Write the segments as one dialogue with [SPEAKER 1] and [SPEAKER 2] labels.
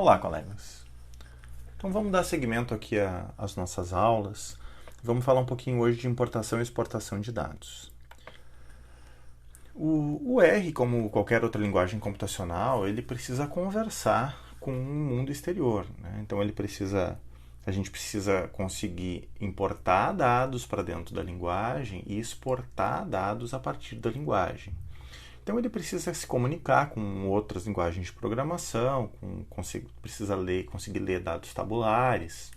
[SPEAKER 1] Olá, colegas. Então vamos dar seguimento aqui às nossas aulas. Vamos falar um pouquinho hoje de importação e exportação de dados. O R, como qualquer outra linguagem computacional, ele precisa conversar com o mundo exterior, né? Então a gente precisa conseguir importar dados para dentro da linguagem e exportar dados a partir da linguagem. Então ele precisa se comunicar com outras linguagens de programação, precisa conseguir ler dados tabulares,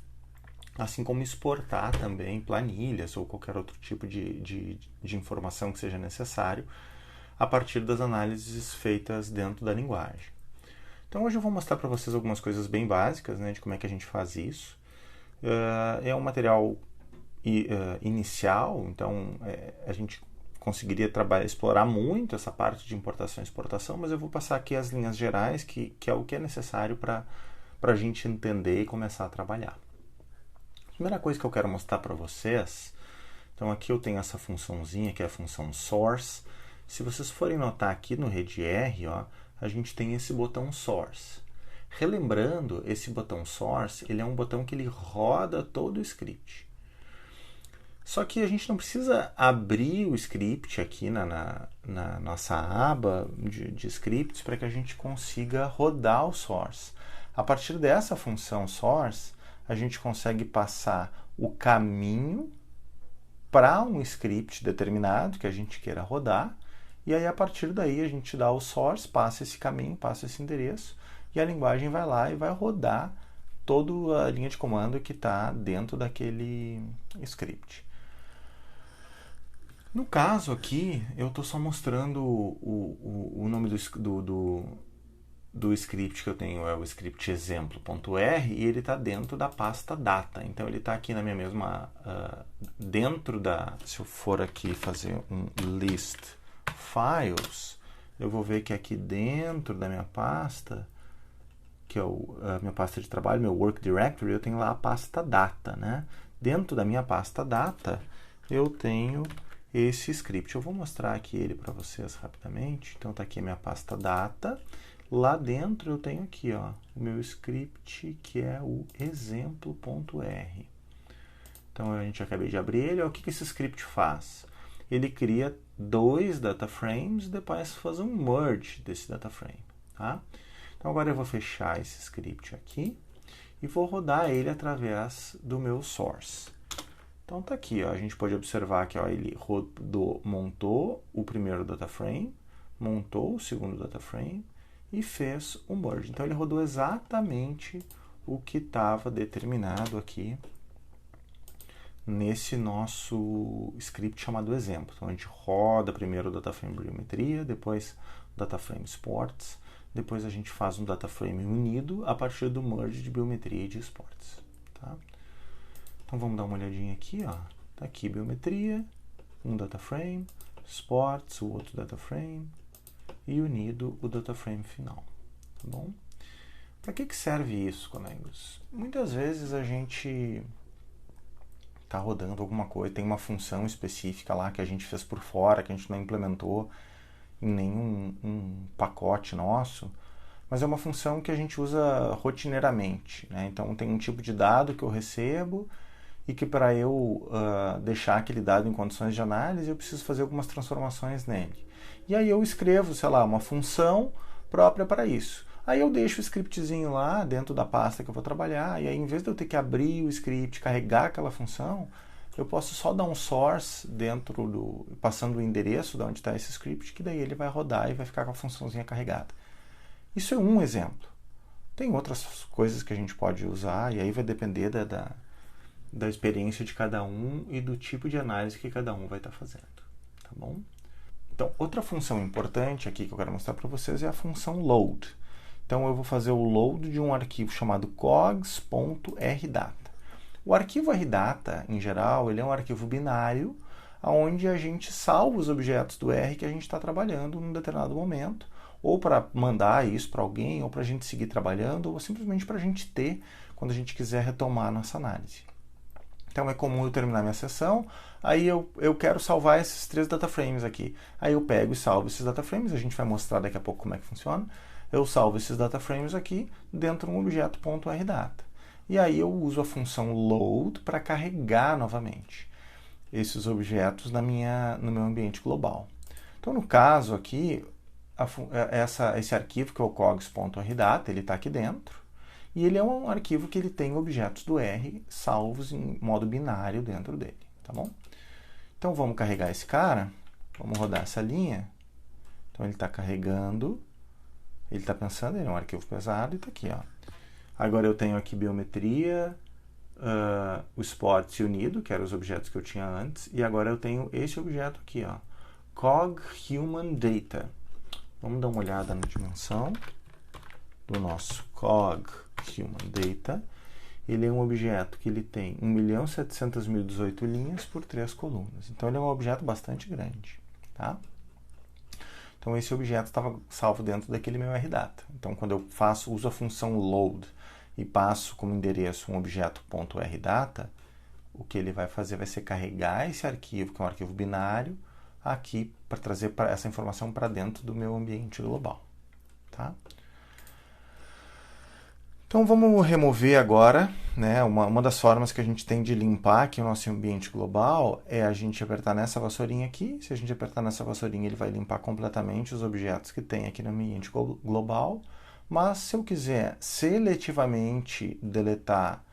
[SPEAKER 1] assim como exportar também planilhas ou qualquer outro tipo de informação que seja necessário a partir das análises feitas dentro da linguagem. Então hoje eu vou mostrar para vocês algumas coisas bem básicas, né, de como é que a gente faz isso. É um material inicial, então a gente conseguiria explorar muito essa parte de importação e exportação, mas eu vou passar aqui as linhas gerais, que é o que é necessário para a gente entender e começar a trabalhar. A primeira coisa que eu quero mostrar para vocês, então aqui eu tenho essa funçãozinha, que é a função source. Se vocês forem notar aqui no redir, a gente tem esse botão source. Relembrando, esse botão source, ele é um botão que ele roda todo o script. Só que a gente não precisa abrir o script aqui na nossa aba de scripts para que a gente consiga rodar o source. A partir dessa função source, a gente consegue passar o caminho para um script determinado que a gente queira rodar, e aí a partir daí a gente dá o source, passa esse caminho, passa esse endereço, e a linguagem vai lá e vai rodar toda a linha de comando que está dentro daquele script. No caso aqui, eu estou só mostrando o nome do script que eu tenho, é o script exemplo.r, e ele está dentro da pasta data. Então ele está aqui na minha mesma, dentro da, se eu for aqui fazer um list files, eu vou ver que aqui dentro da minha pasta, que é a minha pasta de trabalho, meu work directory, eu tenho lá a pasta data, né? Dentro da minha pasta data, eu tenho esse script. Eu vou mostrar aqui ele para vocês rapidamente. Então está aqui a minha pasta data. Lá dentro eu tenho aqui, o meu script, que é o exemplo.r. Então a gente acabei de abrir ele. O que esse script faz? Ele cria 2 data frames, depois faz um merge desse data frame, tá? Então agora eu vou fechar esse script aqui e vou rodar ele através do meu source. Então tá aqui, a gente pode observar que ele montou o primeiro data frame, montou o segundo data frame e fez o merge. Então ele rodou exatamente o que estava determinado aqui nesse nosso script chamado exemplo. Então a gente roda primeiro o data frame biometria, depois o data frame sports, depois a gente faz um data frame unido a partir do merge de biometria e de sports, tá? Então vamos dar uma olhadinha aqui, tá aqui biometria, um data frame, sports, o outro data frame e unido o data frame final, tá bom? Para que serve isso, colegas? Muitas vezes a gente está rodando alguma coisa, tem uma função específica lá que a gente fez por fora, que a gente não implementou em nenhum pacote nosso, mas é uma função que a gente usa rotineiramente, né? Então tem um tipo de dado que eu recebo e que para eu deixar aquele dado em condições de análise, eu preciso fazer algumas transformações nele. E aí eu escrevo, sei lá, uma função própria para isso. Aí eu deixo o scriptzinho lá dentro da pasta que eu vou trabalhar, e aí em vez de eu ter que abrir o script, carregar aquela função, eu posso só dar um source passando o endereço de onde está esse script, que daí ele vai rodar e vai ficar com a funçãozinha carregada. Isso é um exemplo. Tem outras coisas que a gente pode usar, e aí vai depender da experiência de cada um e do tipo de análise que cada um vai estar fazendo, tá bom? Então, outra função importante aqui que eu quero mostrar para vocês é a função load. Então, eu vou fazer o load de um arquivo chamado cogs.rdata. O arquivo rdata, em geral, ele é um arquivo binário, onde a gente salva os objetos do R que a gente está trabalhando num determinado momento, ou para mandar isso para alguém, ou para a gente seguir trabalhando, ou simplesmente para a gente ter quando a gente quiser retomar a nossa análise. Então é comum eu terminar minha sessão, aí eu quero salvar esses 3 data frames aqui. Aí eu pego e salvo esses data frames, a gente vai mostrar daqui a pouco como é que funciona. eu salvo esses data frames aqui dentro de um objeto .rdata. E aí eu uso a função load para carregar novamente esses objetos no meu ambiente global. Então, no caso aqui, esse arquivo que é o cogs.rdata, ele está aqui dentro, e ele é um arquivo que ele tem objetos do R salvos em modo binário dentro dele, tá bom? Então, vamos carregar esse cara, vamos rodar essa linha. Então, ele está carregando, ele está pensando, ele é um arquivo pesado, e está aqui, ó. Agora eu tenho aqui biometria, o sports unido, que eram os objetos que eu tinha antes, e agora eu tenho esse objeto aqui, ó, cog human data. Vamos dar uma olhada na dimensão do nosso cog human data. Ele é um objeto que ele tem 1.700.018 linhas por 3 colunas. Então ele é um objeto bastante grande, tá? Então esse objeto estava salvo dentro daquele meu rdata. Então quando eu uso a função load e passo como endereço um objeto .rdata, o que ele vai fazer vai ser carregar esse arquivo, que é um arquivo binário, aqui para trazer essa informação para dentro do meu ambiente global, tá? Então vamos remover agora, né? Uma das formas que a gente tem de limpar aqui o nosso ambiente global é a gente apertar nessa vassourinha aqui. Se a gente apertar nessa vassourinha, ele vai limpar completamente os objetos que tem aqui no ambiente global. Mas se eu quiser seletivamente deletar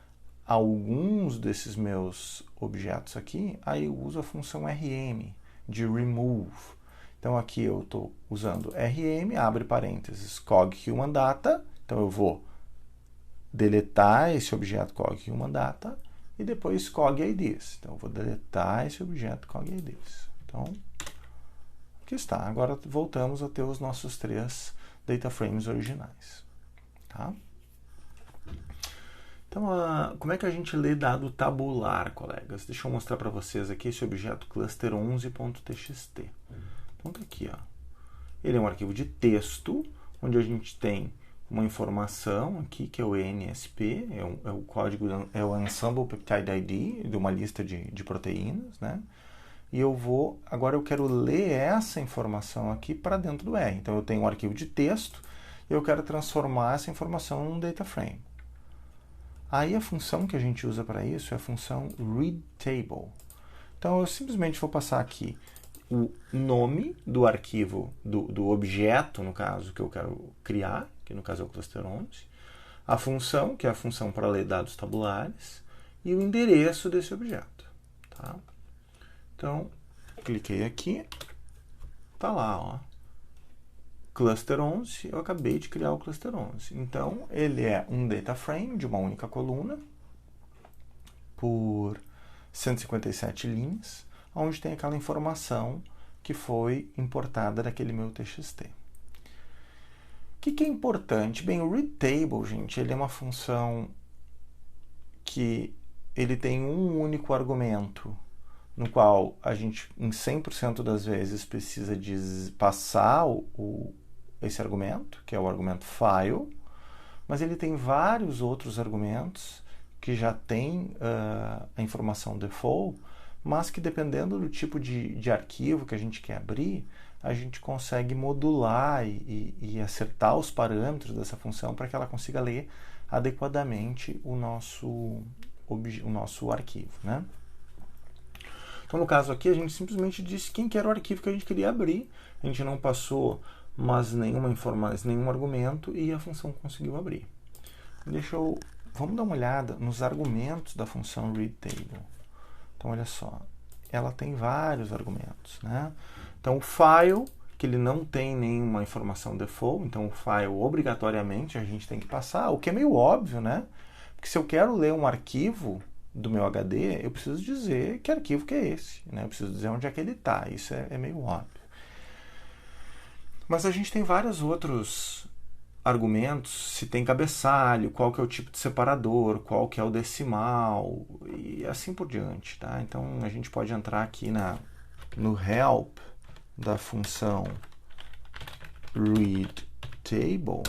[SPEAKER 1] alguns desses meus objetos aqui, aí eu uso a função rm, de remove. Então aqui eu estou usando rm, abre parênteses, cog human data. Então eu vou deletar esse objeto cog human data e depois cog IDs. Então eu vou deletar esse objeto cog IDs. Então, aqui está. Agora voltamos a ter os nossos 3 data frames originais. Tá? Então, como é que a gente lê dado tabular, colegas? Deixa eu mostrar para vocês aqui esse objeto cluster11.txt. Então, tá aqui, ó. Ele é um arquivo de texto, onde a gente tem uma informação aqui, que é o ENSP, é o código, é o Ensemble Peptide ID, de uma lista de proteínas, né? E agora eu quero ler essa informação aqui para dentro do R. Então, eu tenho um arquivo de texto, e eu quero transformar essa informação num data frame. Aí a função que a gente usa para isso é a função readTable. Então eu simplesmente vou passar aqui o nome do arquivo, do objeto, no caso, que eu quero criar, que no caso é o cluster11, a função, que é a função para ler dados tabulares, e o endereço desse objeto. Tá? Então, cliquei aqui, tá lá, ó. Cluster11, eu acabei de criar o cluster11. Então, ele é um data frame de uma única coluna por 157 linhas, onde tem aquela informação que foi importada daquele meu TXT. O que é importante? Bem, o readTable, gente, ele é uma função que ele tem um único argumento, no qual a gente, em 100% das vezes, precisa passar esse argumento, que é o argumento file, mas ele tem vários outros argumentos que já tem a informação default, mas que dependendo do tipo de arquivo que a gente quer abrir, a gente consegue modular e acertar os parâmetros dessa função para que ela consiga ler adequadamente o nosso arquivo, né? Então, no caso aqui, a gente simplesmente disse quem que era o arquivo que a gente queria abrir, a gente não passou nenhum argumento e a função conseguiu abrir. Vamos dar uma olhada nos argumentos da função readTable. Então, olha só, ela tem vários argumentos, né? Então, o file, que ele não tem nenhuma informação default, então o file obrigatoriamente a gente tem que passar, o que é meio óbvio, né? Porque se eu quero ler um arquivo do meu HD, eu preciso dizer que arquivo que é esse, né? Eu preciso dizer onde é que ele está, isso é meio óbvio. Mas a gente tem vários outros argumentos, se tem cabeçalho, qual que é o tipo de separador, qual que é o decimal, e assim por diante, tá? Então, a gente pode entrar aqui no help da função readTable,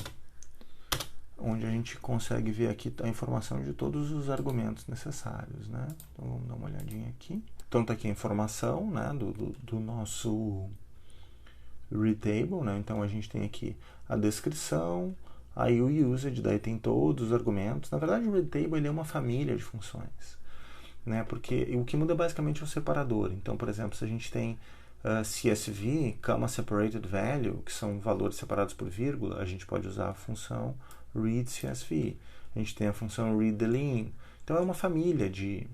[SPEAKER 1] onde a gente consegue ver aqui a informação de todos os argumentos necessários, né? Então, vamos dar uma olhadinha aqui. Então, está aqui a informação, né, do nosso readTable, né? Então a gente tem aqui a descrição, aí o usage, daí tem todos os argumentos. Na verdade, o readTable ele é uma família de funções, né? Porque o que muda basicamente é o separador. Então, por exemplo, se a gente tem CSV, comma separated value, que são valores separados por vírgula, a gente pode usar a função readCSV. A gente tem a função readDeline. Então é uma família de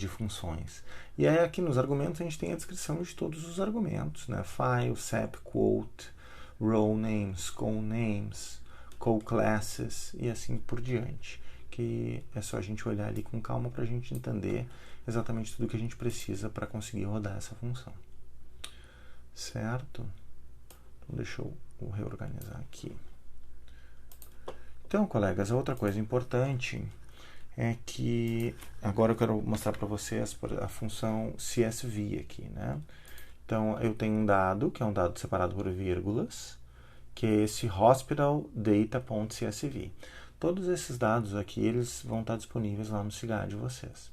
[SPEAKER 1] funções. E aí aqui nos argumentos a gente tem a descrição de todos os argumentos, né? File, sep, quote, row names, call names, call classes e assim por diante. Que é só a gente olhar ali com calma para a gente entender exatamente tudo que a gente precisa para conseguir rodar essa função. Certo? Então deixa eu reorganizar aqui. Então, colegas, a outra coisa importante é que agora eu quero mostrar para vocês a função CSV aqui, né? Então, eu tenho um dado, que é um dado separado por vírgulas, que é esse hospitaldata.csv. Todos esses dados aqui, eles vão estar disponíveis lá no CIGAD de vocês.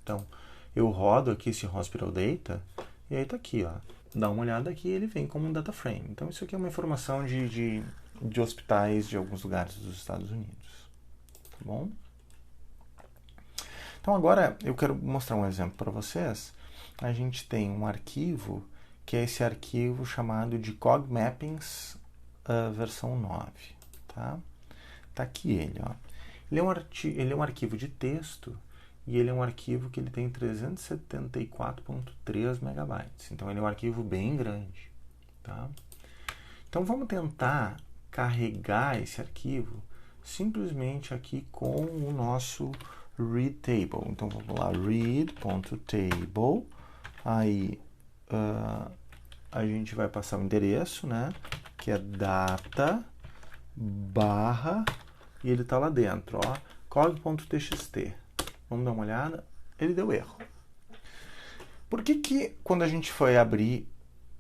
[SPEAKER 1] Então, eu rodo aqui esse hospital data, e aí está aqui, ó. Dá uma olhada aqui, ele vem como um data frame. Então, isso aqui é uma informação de hospitais de alguns lugares dos Estados Unidos. Tá bom? Então agora eu quero mostrar um exemplo para vocês. A gente tem um arquivo, que é esse arquivo chamado de CogMappings versão 9. Tá? Tá aqui ele, ó. Ele é um arquivo de texto e ele é um arquivo que ele tem 374.3 megabytes. Então ele é um arquivo bem grande. Tá? Então vamos tentar carregar esse arquivo simplesmente aqui com o nosso readTable. Então vamos lá, read.table, aí a gente vai passar o endereço, né, que é data barra, e ele está lá dentro, ó, cog.txt. Vamos dar uma olhada, ele deu erro. Por que quando a gente foi abrir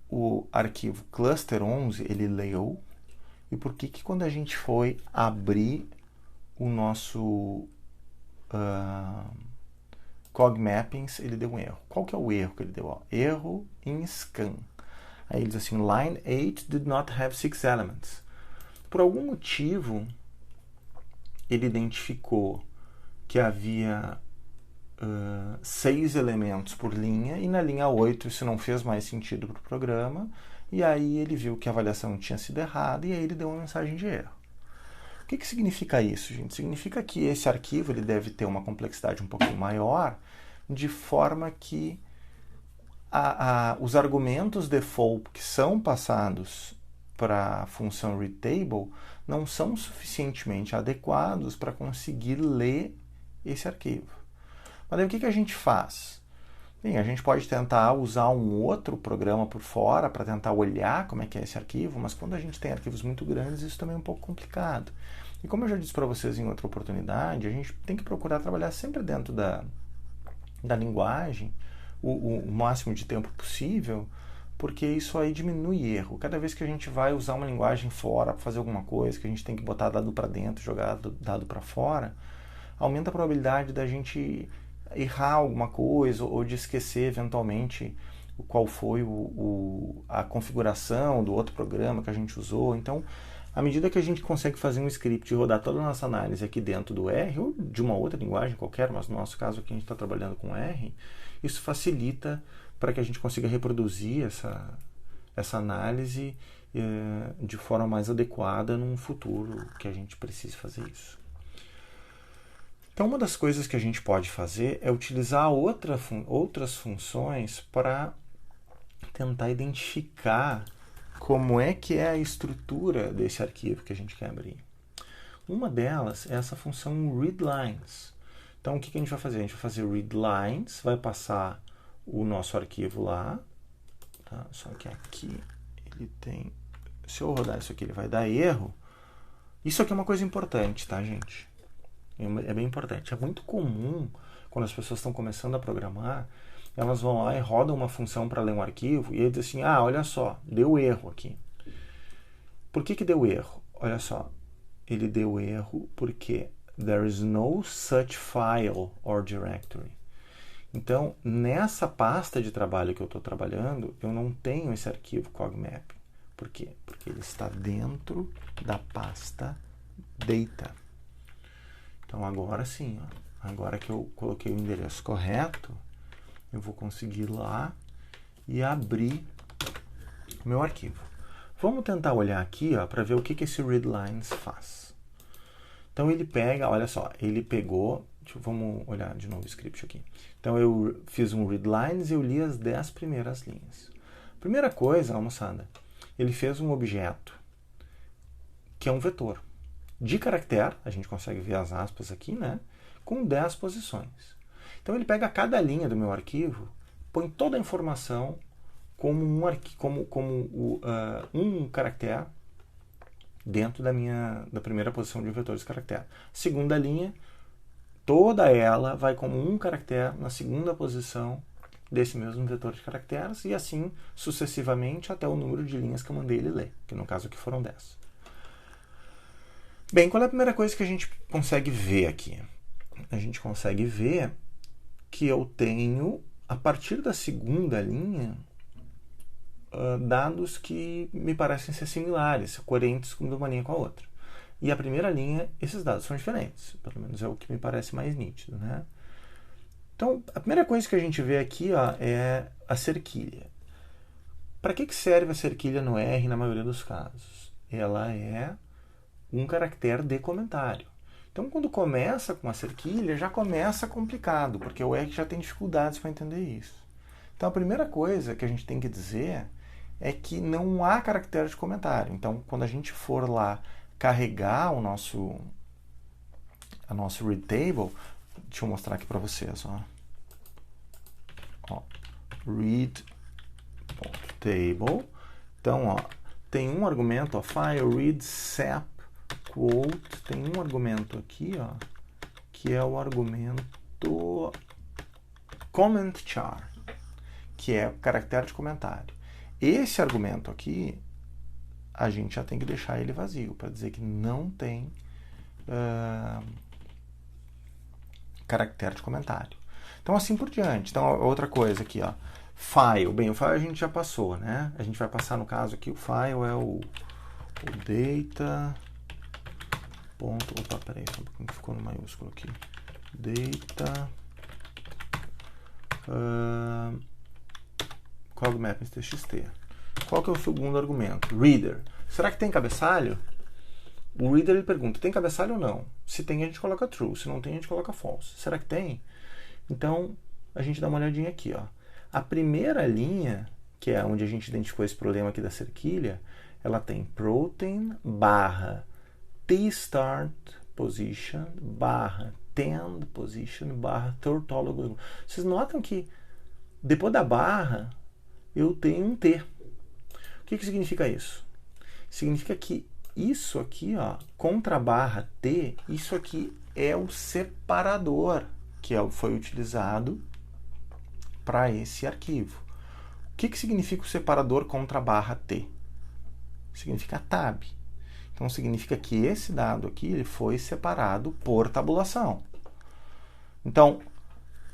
[SPEAKER 1] o arquivo cluster11 ele leu? E por que quando a gente foi abrir o nosso CogMappings, ele deu um erro? Qual que é o erro que ele deu? Ó, erro in scan. Aí ele diz assim, line 8 did not have 6 elements. Por algum motivo, ele identificou que havia 6 elementos por linha, e na linha 8 isso não fez mais sentido para o programa, e aí ele viu que a avaliação tinha sido errada, e aí ele deu uma mensagem de erro. O que significa isso, gente? Significa que esse arquivo ele deve ter uma complexidade um pouquinho maior, de forma que os argumentos default que são passados para a função readTable não são suficientemente adequados para conseguir ler esse arquivo. Mas aí o que a gente faz? Bem, a gente pode tentar usar um outro programa por fora para tentar olhar como é que é esse arquivo, mas quando a gente tem arquivos muito grandes, isso também é um pouco complicado. E como eu já disse para vocês em outra oportunidade, a gente tem que procurar trabalhar sempre dentro da linguagem o máximo de tempo possível, porque isso aí diminui erro. Cada vez que a gente vai usar uma linguagem fora para fazer alguma coisa, que a gente tem que botar dado para dentro, jogar dado para fora, aumenta a probabilidade da gente errar alguma coisa ou de esquecer eventualmente qual foi a configuração do outro programa que a gente usou. Então, à medida que a gente consegue fazer um script e rodar toda a nossa análise aqui dentro do R, ou de uma outra linguagem qualquer, mas no nosso caso aqui a gente está trabalhando com R, isso facilita para que a gente consiga reproduzir essa análise de forma mais adequada num futuro que a gente precise fazer isso. Então, uma das coisas que a gente pode fazer é utilizar outras funções para tentar identificar como é que é a estrutura desse arquivo que a gente quer abrir. Uma delas é essa função readLines. Então, o que a gente vai fazer? A gente vai fazer readLines, vai passar o nosso arquivo lá, tá? Só que aqui ele tem... Se eu rodar isso aqui, ele vai dar erro. Isso aqui é uma coisa importante, tá, gente? É bem importante. É muito comum, quando as pessoas estão começando a programar, elas vão lá e rodam uma função para ler um arquivo e ele diz assim, olha só, deu erro aqui. Por que deu erro? Olha só, ele deu erro porque there is no such file or directory. Então, nessa pasta de trabalho que eu estou trabalhando, eu não tenho esse arquivo CogMap. Por quê? Porque ele está dentro da pasta Data. Então, agora sim, ó, agora que eu coloquei o endereço correto, eu vou conseguir ir lá e abrir o meu arquivo. Vamos tentar olhar aqui para ver o que esse readlines faz. Então, ele pega, olha só, ele pegou... Vamos olhar de novo o script aqui. Então, eu fiz um readlines e eu li as 10 primeiras linhas. Primeira coisa, moçada, ele fez um objeto que é um vetor. De caractere, a gente consegue ver as aspas aqui, né? Com 10 posições. Então, ele pega cada linha do meu arquivo, põe toda a informação como um caractere dentro da primeira posição de um vetor de caractere. Segunda linha, toda ela vai como um caractere na segunda posição desse mesmo vetor de caracteres e assim sucessivamente até o número de linhas que eu mandei ele ler, que no caso aqui foram 10. Bem, qual é a primeira coisa que a gente consegue ver aqui? A gente consegue ver que eu tenho, a partir da segunda linha, dados que me parecem ser similares, coerentes de uma linha com a outra. E a primeira linha, esses dados são diferentes. Pelo menos é o que me parece mais nítido, né? Então, a primeira coisa que a gente vê aqui é a cerquilha. Para que serve a cerquilha no R na maioria dos casos? Ela é um caractere de comentário. Então, quando começa com a cerquilha, já começa complicado, porque o R já tem dificuldades para entender isso. Então, a primeira coisa que a gente tem que dizer é que não há caractere de comentário. Então, quando a gente for lá carregar a nosso read table, deixa eu mostrar aqui para vocês, read table. Então, tem um argumento, file read sep quote, tem um argumento aqui, que é o argumento comment char, que é o caractere de comentário. Esse argumento aqui, a gente já tem que deixar ele vazio, para dizer que não tem caractere de comentário. Então, assim por diante. Então, outra coisa aqui, file. Bem, o file a gente já passou, né? A gente vai passar, no caso aqui, o file é o data... Opa, peraí, só um pouquinho que ficou no maiúsculo aqui. Data... CogMappings.txt. Qual que é o segundo argumento? Reader. Será que tem cabeçalho? O reader ele pergunta, tem cabeçalho ou não? Se tem, a gente coloca true. Se não tem, a gente coloca false. Será que tem? Então, a gente dá uma olhadinha aqui. A primeira linha, que é onde a gente identificou esse problema aqui da cerquilha, ela tem protein barra t-start position barra tend position barra tautology. Vocês notam que depois da barra eu tenho um T. O que significa isso? Significa que isso aqui, contra a barra T, isso aqui é o separador que foi utilizado para esse arquivo. O que significa o separador contra a barra T? Significa tab. Então, significa que esse dado aqui ele foi separado por tabulação. Então,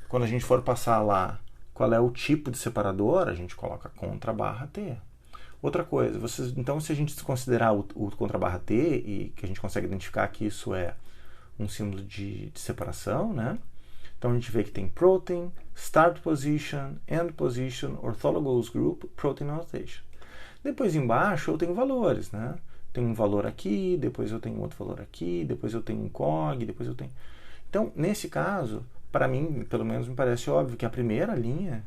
[SPEAKER 1] quando a gente for passar lá qual é o tipo de separador, a gente coloca contra a barra T. Outra coisa, então se a gente considerar o contra a barra T e que a gente consegue identificar que isso é um símbolo de separação, né? Então a gente vê que tem protein, start position, end position, orthologous group, protein annotation. Depois embaixo eu tenho valores, né? Tem um valor aqui, depois eu tenho outro valor aqui, depois eu tenho um cog, depois eu tenho... Então, nesse caso, para mim, pelo menos me parece óbvio que a primeira linha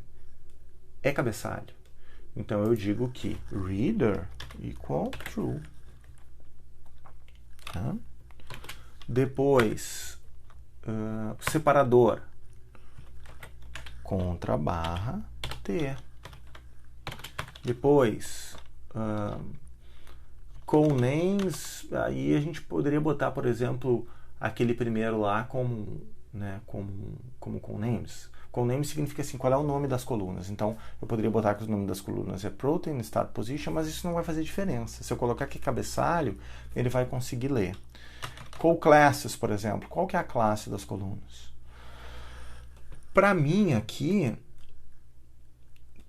[SPEAKER 1] é cabeçalho. Então eu digo que reader equal true. Tá? Depois, separador contra barra T. Depois, call names, aí a gente poderia botar, por exemplo, aquele primeiro lá como call names. Call names significa assim, qual é o nome das colunas. Então, eu poderia botar que o nome das colunas é protein, start position, mas isso não vai fazer diferença. Se eu colocar aqui cabeçalho, ele vai conseguir ler. Call classes, por exemplo. Qual que é a classe das colunas? Para mim aqui,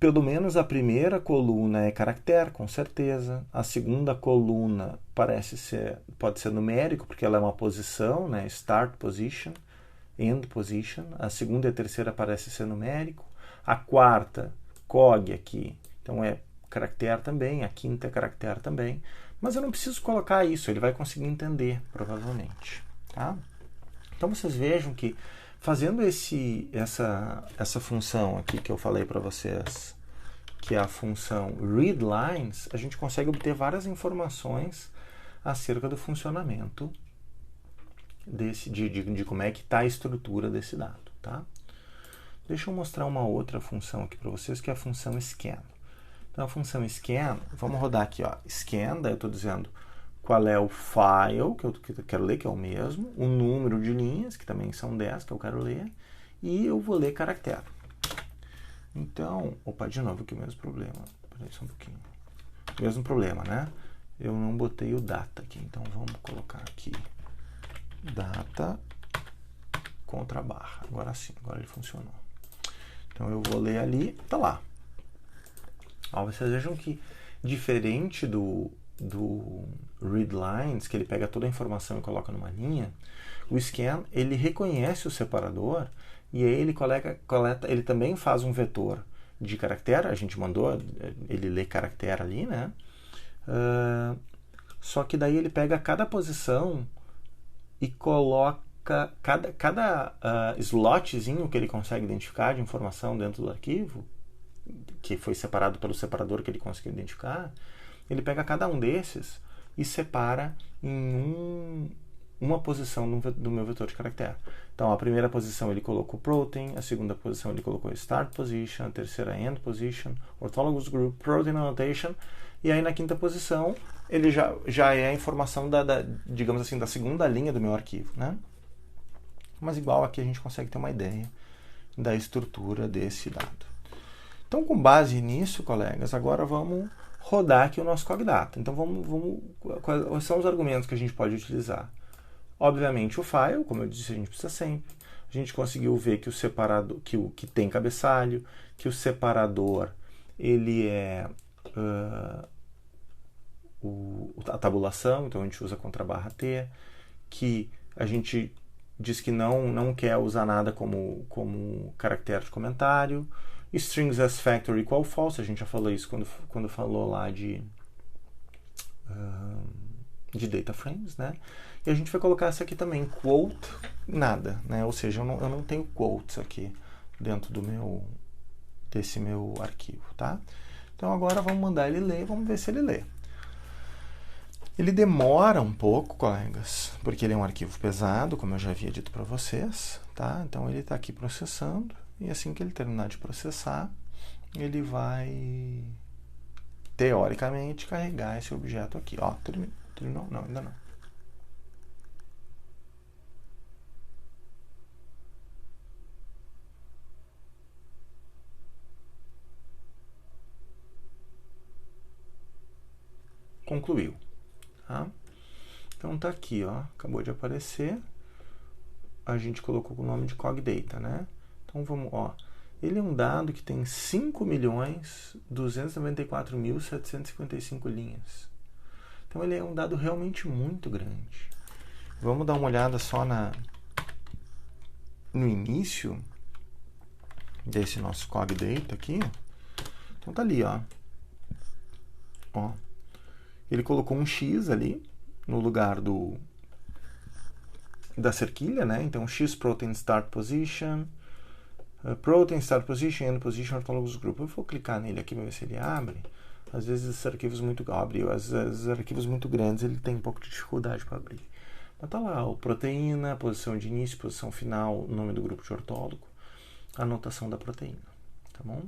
[SPEAKER 1] pelo menos a primeira coluna é caractere, com certeza. A segunda coluna pode ser numérico, porque ela é uma posição, né? Start position, end position. A segunda e a terceira parece ser numérico. A quarta, cog aqui, então é caractere também. A quinta é caractere também. Mas eu não preciso colocar isso, ele vai conseguir entender, provavelmente. Tá? Então vocês vejam que fazendo essa função aqui que eu falei para vocês, que é a função readLines, a gente consegue obter várias informações acerca do funcionamento de como é que está a estrutura desse dado. Tá? Deixa eu mostrar uma outra função aqui para vocês, que é a função scan. Então a função scan, vamos rodar aqui, ó, scan, daí eu estou dizendo qual é o file que eu quero ler, que é o mesmo, o número de linhas, que também são 10, que eu quero ler, e eu vou ler caractere. Então, opa, de novo aqui o mesmo problema. Peraí só um pouquinho. Mesmo problema, né? Eu não botei o data aqui, então vamos colocar aqui data contra barra. Agora sim, agora ele funcionou. Então eu vou ler ali, tá lá. Ó, vocês vejam que diferente do readLines, que ele pega toda a informação e coloca numa linha, o scan, ele reconhece o separador e aí ele coleta, ele também faz um vetor de caractere, a gente mandou ele ler caractere ali, né? Só que daí ele pega cada posição e coloca cada slotzinho que ele consegue identificar de informação dentro do arquivo, que foi separado pelo separador que ele conseguiu identificar, ele pega cada um desses e separa em uma posição do meu vetor de caractere. Então, a primeira posição ele colocou protein, a segunda posição ele colocou start position, a terceira end position, orthologous group, protein annotation, e aí na quinta posição ele já é a informação digamos assim, da segunda linha do meu arquivo, né? Mas igual aqui a gente consegue ter uma ideia da estrutura desse dado. Então, com base nisso, colegas, agora vamos rodar aqui o nosso Cogdata. Então, quais são os argumentos que a gente pode utilizar? Obviamente, o file, como eu disse, a gente precisa sempre. A gente conseguiu ver que o separador, que tem cabeçalho, que o separador ele é a tabulação, então a gente usa contra barra T, que a gente diz que não quer usar nada como caractere de comentário. Strings as factor equal false, a gente já falou isso quando falou lá de data frames, né? E a gente vai colocar isso aqui também, quote, nada, né? Ou seja, eu não tenho quotes aqui dentro desse meu arquivo, tá? Então agora vamos mandar ele ler, vamos ver se ele lê. Ele demora um pouco, colegas, porque ele é um arquivo pesado, como eu já havia dito para vocês, tá? Então ele está aqui processando, e assim que ele terminar de processar, ele vai, teoricamente, carregar esse objeto aqui. Ó, terminou? Não, ainda não. Concluiu. Tá? Então tá aqui, ó, acabou de aparecer. A gente colocou o nome de Cogdata, né? Então vamos, ó. Ele é um dado que tem 5.294.755 linhas. Então ele é um dado realmente muito grande. Vamos dar uma olhada só no início desse nosso Cogdata aqui. Então tá ali, ó. Ó. Ele colocou um X ali no lugar da cerquilha, né? Então X protein start position, protein start position, end position, orthologous group. Eu vou clicar nele aqui para ver se ele abre. Às vezes esses arquivos arquivos muito grandes ele tem um pouco de dificuldade para abrir. Mas tá lá, o proteína, posição de início, posição final, nome do grupo de ortólogo, a anotação da proteína, tá bom?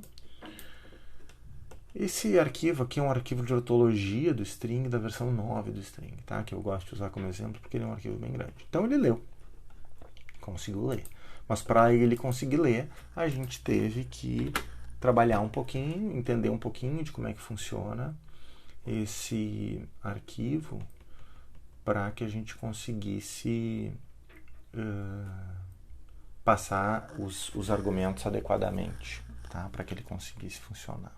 [SPEAKER 1] Esse arquivo aqui é um arquivo de ortologia do string da versão 9 do string, tá? Que eu gosto de usar como exemplo porque ele é um arquivo bem grande. Então ele leu, conseguiu ler. Mas para ele conseguir ler, a gente teve que trabalhar um pouquinho, entender um pouquinho de como é que funciona esse arquivo para que a gente conseguisse passar os argumentos adequadamente, tá? Para que ele conseguisse funcionar.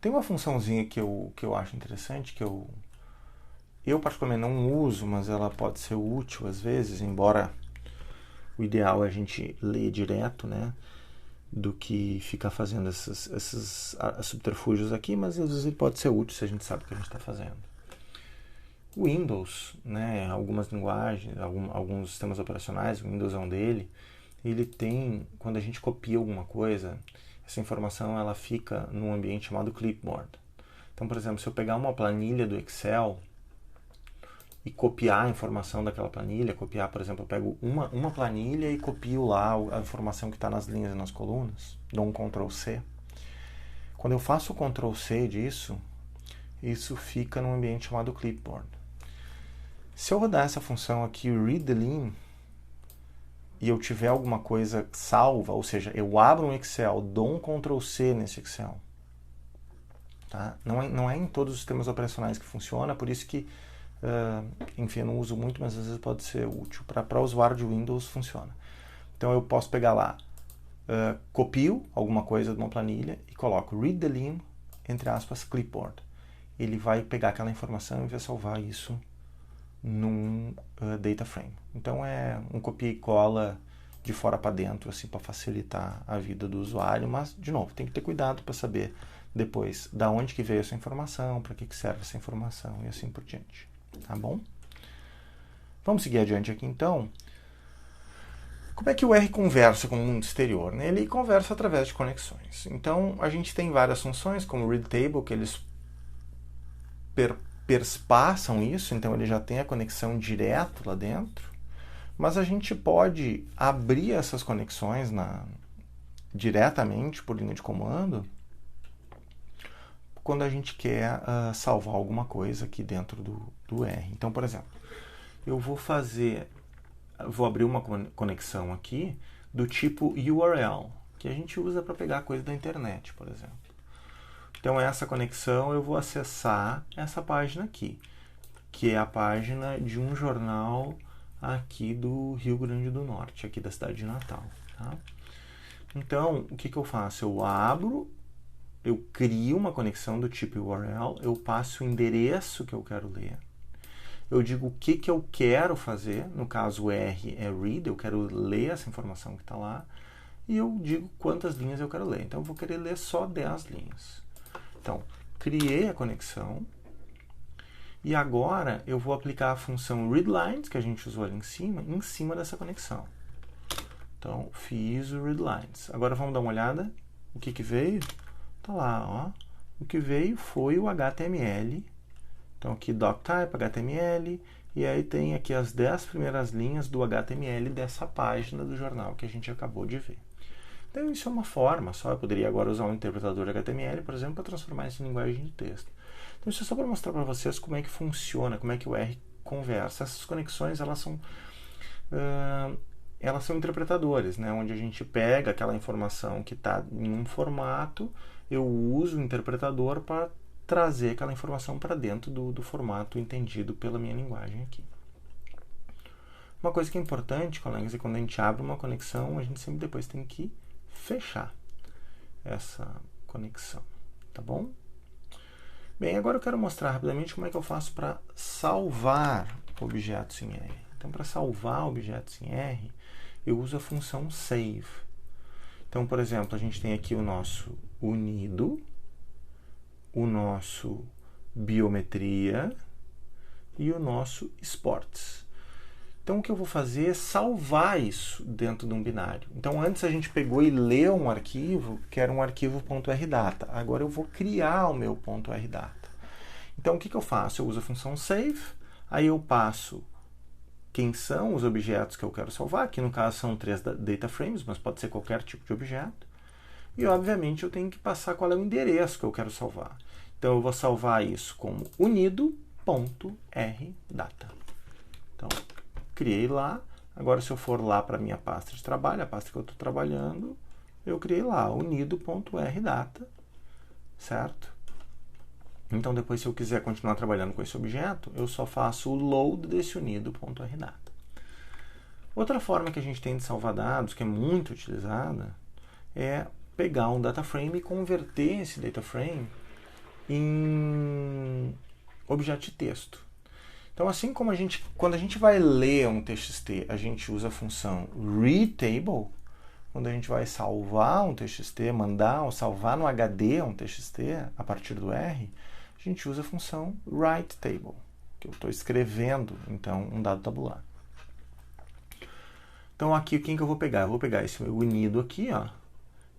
[SPEAKER 1] Tem uma funçãozinha que eu acho interessante, que eu particularmente não uso, mas ela pode ser útil às vezes, embora o ideal é a gente ler direto, né? Do que ficar fazendo esses subterfúgios aqui, mas às vezes ele pode ser útil se a gente sabe o que a gente está fazendo. O Windows, né, algumas linguagens, alguns sistemas operacionais, o Windows é um dele, ele tem, quando a gente copia alguma coisa, essa informação ela fica num ambiente chamado clipboard. Então, por exemplo, se eu pegar uma planilha do Excel e copiar a informação daquela planilha, por exemplo, eu pego uma planilha e copio lá a informação que está nas linhas e nas colunas, dou um Ctrl+C. Quando eu faço o Ctrl+C disso, isso fica num ambiente chamado clipboard. Se eu rodar essa função aqui, readLine, e eu tiver alguma coisa salva, ou seja, eu abro um Excel, dou um Ctrl+C nesse Excel, tá? Não é em todos os sistemas operacionais que funciona, por isso que enfim, eu não uso muito, mas às vezes pode ser útil. Para usuário de Windows funciona. Então eu posso pegar lá, copio alguma coisa de uma planilha e coloco readLine, entre aspas, clipboard. Ele vai pegar aquela informação e vai salvar isso num data frame. Então é um copia e cola de fora para dentro, assim, para facilitar a vida do usuário, mas, de novo, tem que ter cuidado para saber depois da onde que veio essa informação, para que serve essa informação e assim por diante. Tá bom? Vamos seguir adiante aqui então. Como é que o R conversa com o mundo exterior? Né? Ele conversa através de conexões. Então a gente tem várias funções, como o readTable, que eles perspassam isso, então ele já tem a conexão direto lá dentro. Mas a gente pode abrir essas conexões diretamente por linha de comando quando a gente quer salvar alguma coisa aqui dentro do R. Então, por exemplo, eu vou abrir uma conexão aqui do tipo URL, que a gente usa para pegar coisa da internet, por exemplo. Então, essa conexão eu vou acessar essa página aqui, que é a página de um jornal aqui do Rio Grande do Norte, aqui da cidade de Natal. Tá? Então, o que eu faço? Eu crio uma conexão do tipo URL, eu passo o endereço que eu quero ler, eu digo o que eu quero fazer, no caso o R é read, eu quero ler essa informação que está lá, e eu digo quantas linhas eu quero ler. Então eu vou querer ler só 10 linhas. Então, criei a conexão, e agora eu vou aplicar a função readLines, que a gente usou ali em cima dessa conexão. Então, fiz o readLines. Agora vamos dar uma olhada, o que veio? Tá lá, ó. O que veio foi o HTML. Então aqui doctype, HTML, e aí tem aqui as 10 primeiras linhas do HTML dessa página do jornal que a gente acabou de ver. Então isso é uma forma só. Eu poderia agora usar um interpretador HTML, por exemplo, para transformar isso em linguagem de texto. Então isso é só para mostrar para vocês como é que funciona, como é que o R conversa. Essas conexões, elas são interpretadores, né? Onde a gente pega aquela informação que está em um formato, eu uso o interpretador para trazer aquela informação para dentro do formato entendido pela minha linguagem aqui. Uma coisa que é importante, colegas, é quando a gente abre uma conexão, a gente sempre depois tem que fechar essa conexão, tá bom? Bem, agora eu quero mostrar rapidamente como é que eu faço para salvar objetos em R. Então, para salvar objetos em R, eu uso a função save. Então, por exemplo, a gente tem aqui o nosso unido, o nosso biometria e o nosso sports. Então, o que eu vou fazer é salvar isso dentro de um binário. Então, antes a gente pegou e leu um arquivo, que era um arquivo .rdata. Agora eu vou criar o meu .rdata. Então, o que eu faço? Eu uso a função save, aí eu passo quem são os objetos que eu quero salvar. Aqui, no caso, são 3 data frames, mas pode ser qualquer tipo de objeto. E, obviamente, eu tenho que passar qual é o endereço que eu quero salvar. Então, eu vou salvar isso como unido.rdata. Então, criei lá. Agora, se eu for lá para a minha pasta de trabalho, a pasta que eu estou trabalhando, eu criei lá, unido.rdata, certo? Então, depois, se eu quiser continuar trabalhando com esse objeto, eu só faço o load desse unido.rdata. Outra forma que a gente tem de salvar dados, que é muito utilizada, é pegar um data frame e converter esse data frame em objeto de texto. Então, assim como quando a gente vai ler um TXT, a gente usa a função readTable. Quando a gente vai salvar um TXT, mandar ou salvar no HD um TXT a partir do R, a gente usa a função writeTable, que eu estou escrevendo, então, um dado tabular. Então, aqui, quem que eu vou pegar? Eu vou pegar esse meu unido aqui, ó,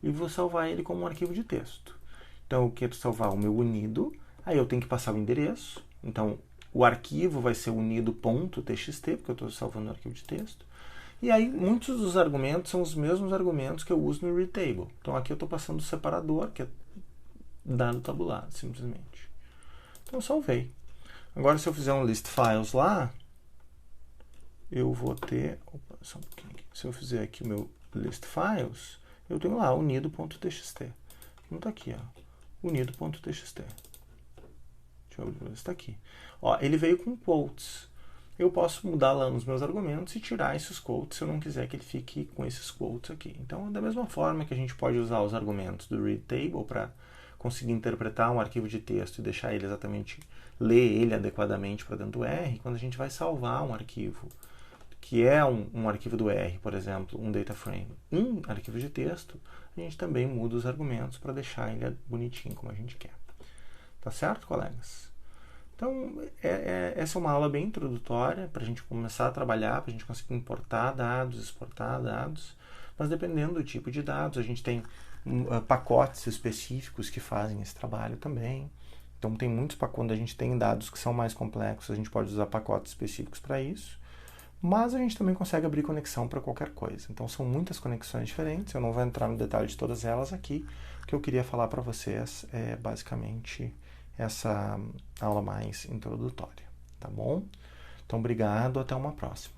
[SPEAKER 1] e vou salvar ele como um arquivo de texto. Então, eu quero salvar o meu unido, aí eu tenho que passar o endereço. Então, o arquivo vai ser unido.txt, porque eu estou salvando o arquivo de texto. E aí, muitos dos argumentos são os mesmos argumentos que eu uso no readTable. Então, aqui eu estou passando o separador, que é dado tabular, simplesmente. Então, eu salvei. Agora, se eu fizer um list files lá, eu vou ter... Opa, só um pouquinho aqui. Se eu fizer aqui o meu list files, eu tenho lá unido.txt. Não está aqui, ó. Unido.txt. Deixa eu ver se está aqui. Ó, ele veio com quotes. Eu posso mudar lá nos meus argumentos e tirar esses quotes se eu não quiser que ele fique com esses quotes aqui. Então, da mesma forma que a gente pode usar os argumentos do readTable para conseguir interpretar um arquivo de texto e deixar ele exatamente, ler ele adequadamente para dentro do R, quando a gente vai salvar um arquivo, que é um arquivo do R, por exemplo, um data frame, um arquivo de texto, a gente também muda os argumentos para deixar ele bonitinho como a gente quer. Tá certo, colegas? Então, essa é uma aula bem introdutória para a gente começar a trabalhar, para a gente conseguir importar dados, exportar dados, mas dependendo do tipo de dados, a gente tem pacotes específicos que fazem esse trabalho também. Então, tem muitos pacotes, quando a gente tem dados que são mais complexos, a gente pode usar pacotes específicos para isso, mas a gente também consegue abrir conexão para qualquer coisa. Então, são muitas conexões diferentes, eu não vou entrar no detalhe de todas elas aqui. O que eu queria falar para vocês é basicamente essa aula mais introdutória, tá bom? Então, obrigado, até uma próxima.